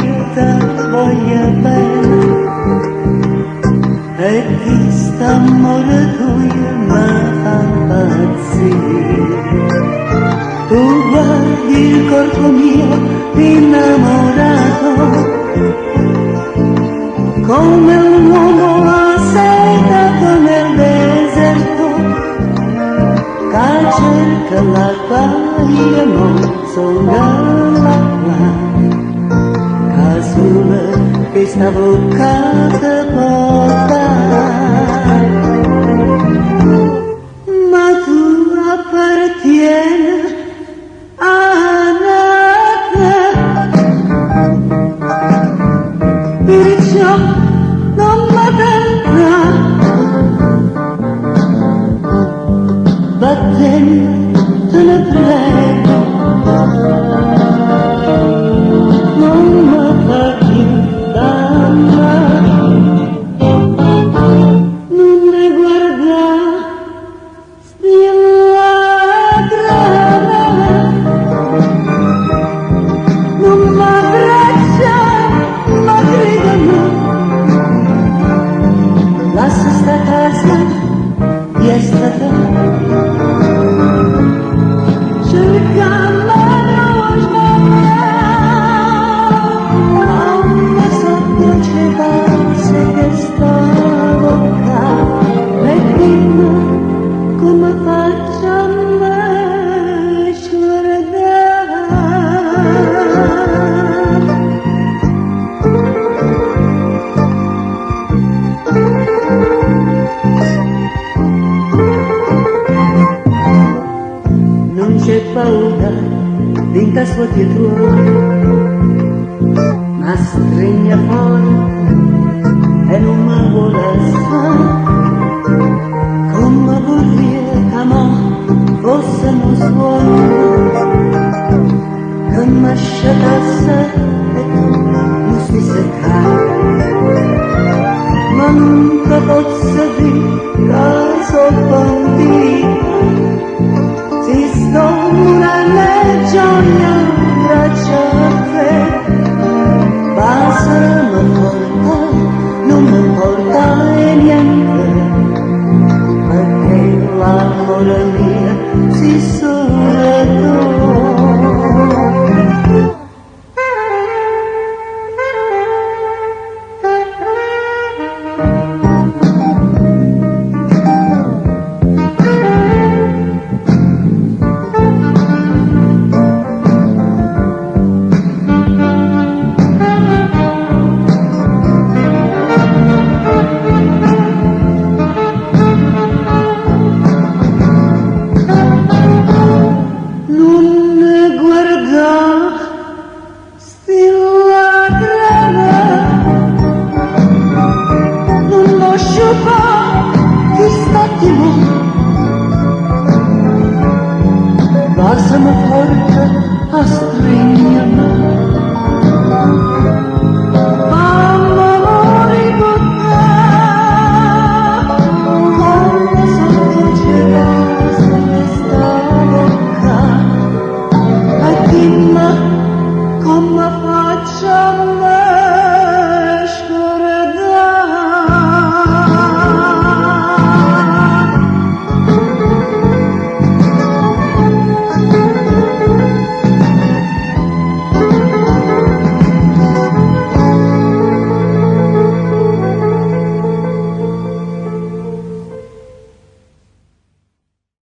io ti voglio bene e questo amore tuo mi fa impazzire. Tu guardi il corpo mio innamorato come un uomo assetato nel deserto che cerca l'acqua, io non sono l'acqua che sulla questa bocca ti porta. Ma tu appartieni a te, perciò non m'attenta, battendo te ne prego, non mi fa più d'amare, non mi guarda sti lacrime, non m'abbraccia, ma gridano, lascia sta casa di estate, cercando ma sotto c'è base che sta bocca e dimmi come faccio a me scordare. Non c'è paura dinta svuoti tuoi, ma stringe forte e non mi vuole fare, come vorrei che mo fossimo suoni, che mi sciatasse e tu mi stesse caro, ma non ti posso dire che sono pentita, si sto una gioia braccia a te, basta